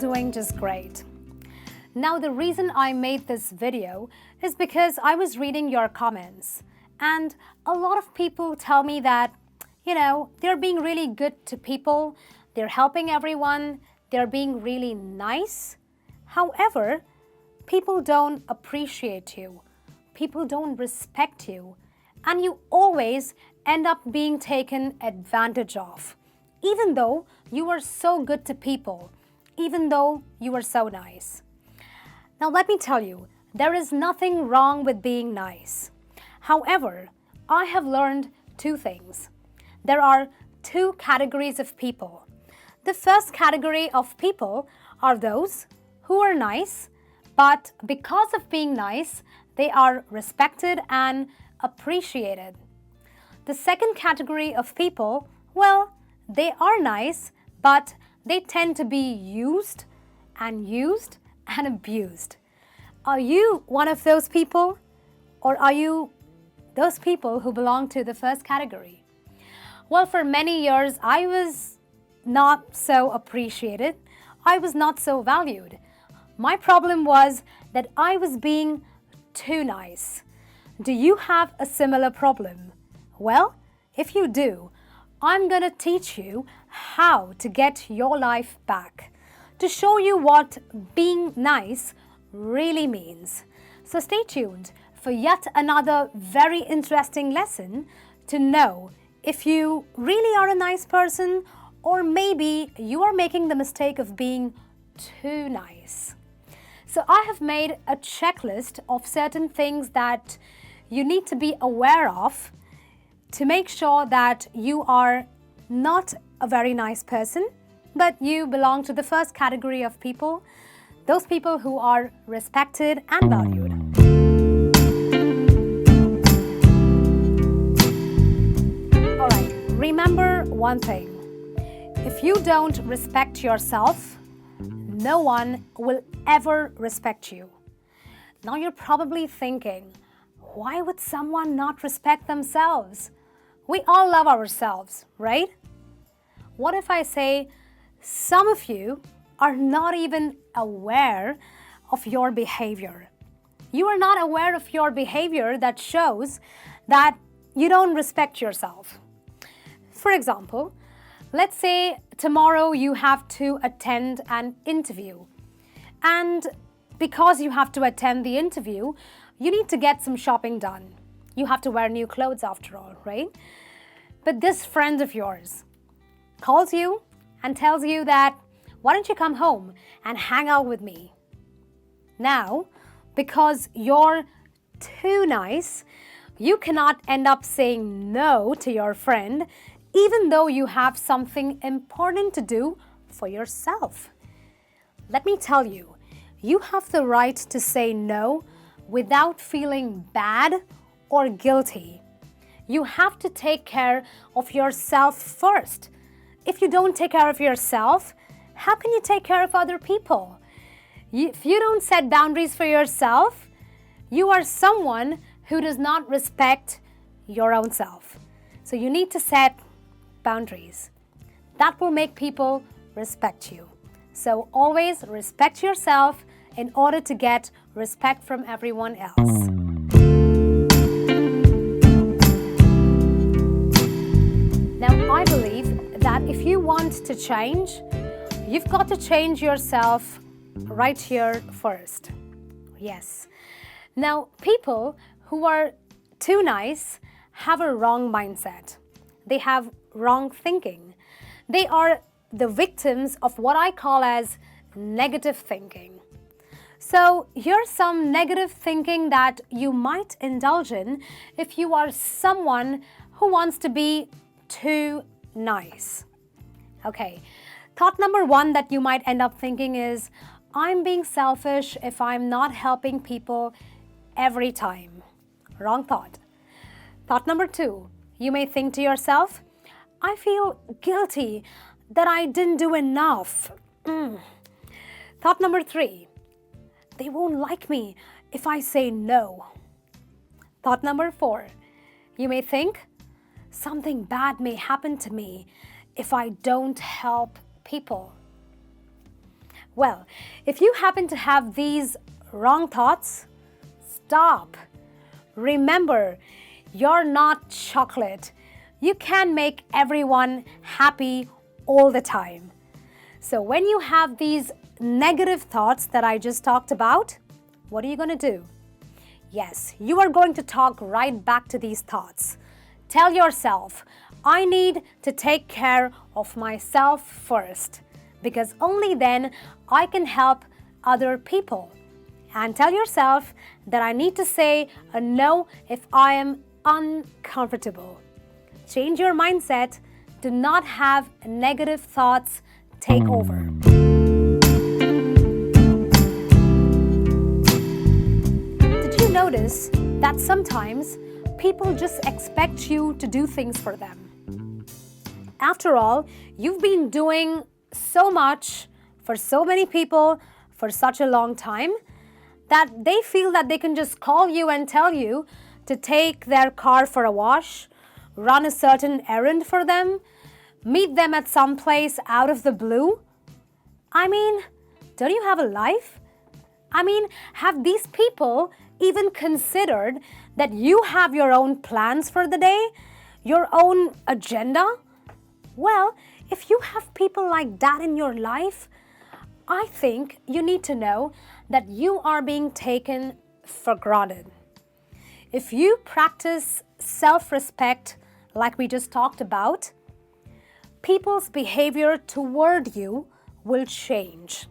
doing just great. Now, the reason I made this video is because I was reading your comments, and a lot of people tell me that, they're being really good to people, they're helping everyone, they're being really nice. However, people don't appreciate you, people don't respect you, and you always end up being taken advantage of, even though you are so good to people, even though you are so nice. Now, let me tell you, there is nothing wrong with being nice. However, I have learned two things. There are two categories of people. The first category of people are those who are nice, but because of being nice, they are respected and appreciated. The second category of people, well, they are nice, but they tend to be used and abused. Are you one of those people? Or are you those people who belong to the first category? Well, for many years, I was not so appreciated. I was not so valued. My problem was that I was being too nice. Do you have a similar problem? Well, if you do, I'm going to teach you how to get your life back, to show you what being nice really means. So stay tuned for yet another very interesting lesson to know if you really are a nice person, or maybe you are making the mistake of being too nice. So I have made a checklist of certain things that you need to be aware of to make sure that you are not a very nice person, but you belong to the first category of people, those people who are respected and valued. All right, remember one thing. If you don't respect yourself, no one will ever respect you. Now you're probably thinking, why would someone not respect themselves? We all love ourselves, right? What if I say some of you are not even aware of your behavior? You are not aware of your behavior that shows that you don't respect yourself. For example, let's say tomorrow you have to attend an interview. And because you have to attend the interview, you need to get some shopping done. You have to wear new clothes after all, right? But this friend of yours calls you and tells you that, why don't you come home and hang out with me? Now, because you're too nice, you cannot end up saying no to your friend, even though you have something important to do for yourself. Let me tell you, you have the right to say no without feeling bad or guilty. You have to take care of yourself first. If you don't take care of yourself, how can you take care of other people? If you don't set boundaries for yourself, you are someone who does not respect your own self. So you need to set boundaries. That will make people respect you. So always respect yourself in order to get respect from everyone else. Now, I believe that if you want to change, you've got to change yourself right here first. Yes. Now, people who are too nice have a wrong mindset. They have wrong thinking. They are the victims of what I call as negative thinking. So here's some negative thinking that you might indulge in if you are someone who wants to be too nice. Okay, thought number one that you might end up thinking is, I'm being selfish if I'm not helping people every time. Wrong thought. Thought number two, you may think to yourself, I feel guilty that I didn't do enough. Thought number three, they won't like me if I say no. Thought number four, you may think, something bad may happen to me if I don't help people. Well, if you happen to have these wrong thoughts, stop. Remember, you're not chocolate. You can't make everyone happy all the time. So when you have these negative thoughts that I just talked about, what are you going to do? Yes, you are going to talk right back to these thoughts. Tell yourself, I need to take care of myself first, because only then I can help other people. And tell yourself that I need to say a no if I am uncomfortable. Change your mindset. Do not have negative thoughts take over. Did you notice that sometimes people just expect you to do things for them? After all, you've been doing so much for so many people for such a long time that they feel that they can just call you and tell you to take their car for a wash, run a certain errand for them, meet them at some place out of the blue. I mean, don't you have a life? I mean, have these people even considered that you have your own plans for the day, your own agenda? Well, if you have people like that in your life, I think you need to know that you are being taken for granted. If you practice self-respect like we just talked about, people's behavior toward you will change.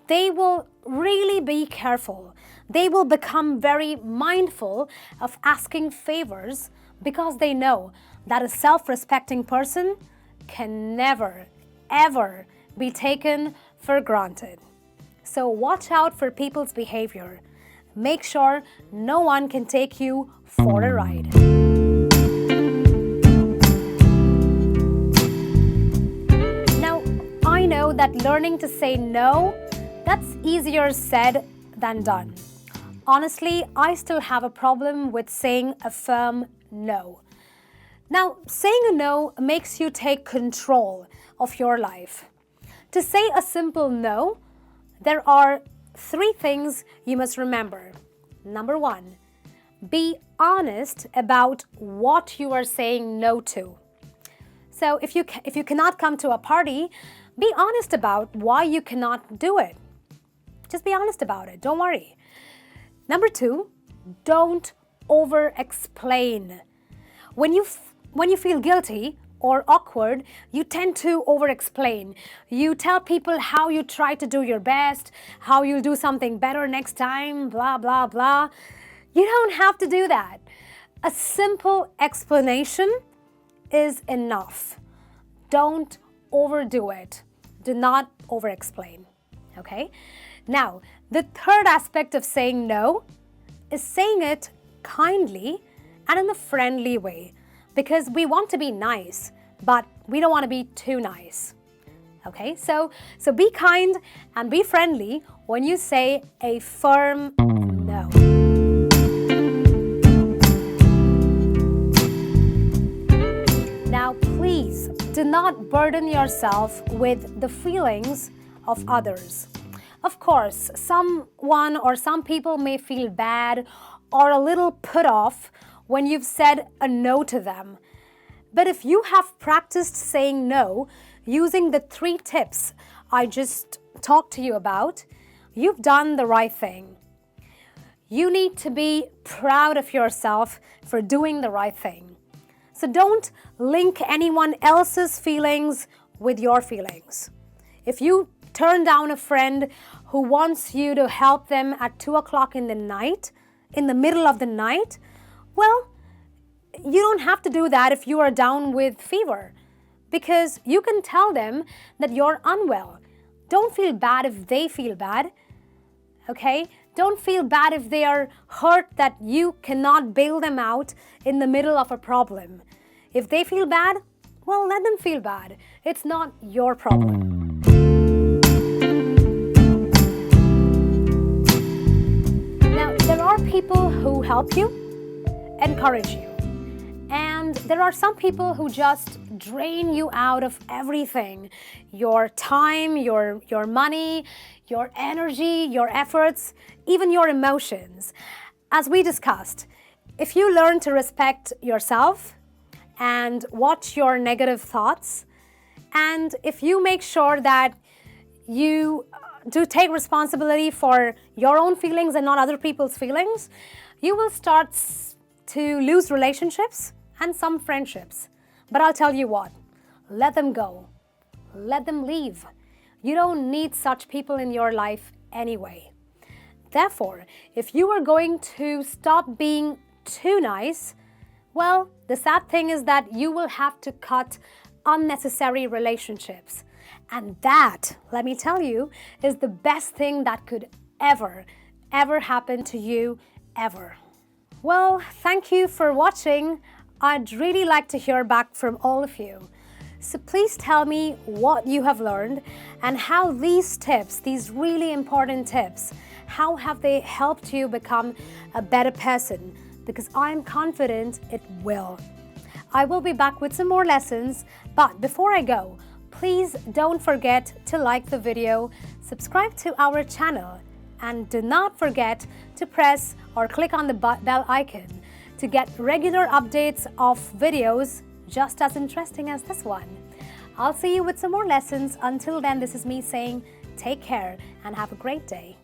They will really be careful. They will become very mindful of asking favors because they know that a self-respecting person can never, ever be taken for granted. So watch out for people's behavior. Make sure no one can take you for a ride. Now, I know that learning to say no, that's easier said than done. Honestly, I still have a problem with saying a firm no. Now, saying a no makes you take control of your life. To say a simple no, there are 3 things you must remember. Number 1, be honest about what you are saying no to. So if you cannot come to a party, be honest about why you cannot do it. Just be honest about it. Don't worry. Number 2, don't over-explain. When you feel guilty or awkward, you tend to over-explain. You tell people how you try to do your best, how you'll do something better next time, blah, blah, blah. You don't have to do that. A simple explanation is enough. Don't overdo it. Do not over-explain. Okay? Now, the third aspect of saying no is saying it kindly and in a friendly way, because we want to be nice, but we don't want to be too nice. Okay, so be kind and be friendly when you say a firm no. Now, please do not burden yourself with the feelings of others. Of course, someone or some people may feel bad or a little put off when you've said a no to them. But if you have practiced saying no using the 3 tips I just talked to you about, you've done the right thing. You need to be proud of yourself for doing the right thing. So don't link anyone else's feelings with your feelings. If you turn down a friend who wants you to help them at 2 o'clock in the night, in the middle of the night, well, you don't have to do that if you are down with fever, because you can tell them that you're unwell. Don't feel bad if they feel bad, okay? Don't feel bad if they are hurt that you cannot bail them out in the middle of a problem. If they feel bad, well, let them feel bad. It's not your problem. Now, there are people who help you, encourage you. And there are some people who just drain you out of everything. Your time, your money, your energy, your efforts, even your emotions. As we discussed, if you learn to respect yourself and watch your negative thoughts, and if you make sure that you do take responsibility for your own feelings and not other people's feelings, you will start to lose relationships and some friendships. But I'll tell you what, let them go. Let them leave. You don't need such people in your life anyway. Therefore, if you are going to stop being too nice, well, the sad thing is that you will have to cut unnecessary relationships. And that, let me tell you, is the best thing that could ever happen to you, ever. Well, thank you for watching. I'd really like to hear back from all of you. So please tell me what you have learned and how these tips, these really important tips, how have they helped you become a better person? Because I'm confident it will. I will be back with some more lessons, but before I go, please don't forget to like the video, subscribe to our channel, and do not forget to press or click on the bell icon to get regular updates of videos just as interesting as this one. I'll see you with some more lessons. Until then, this is me saying take care and have a great day.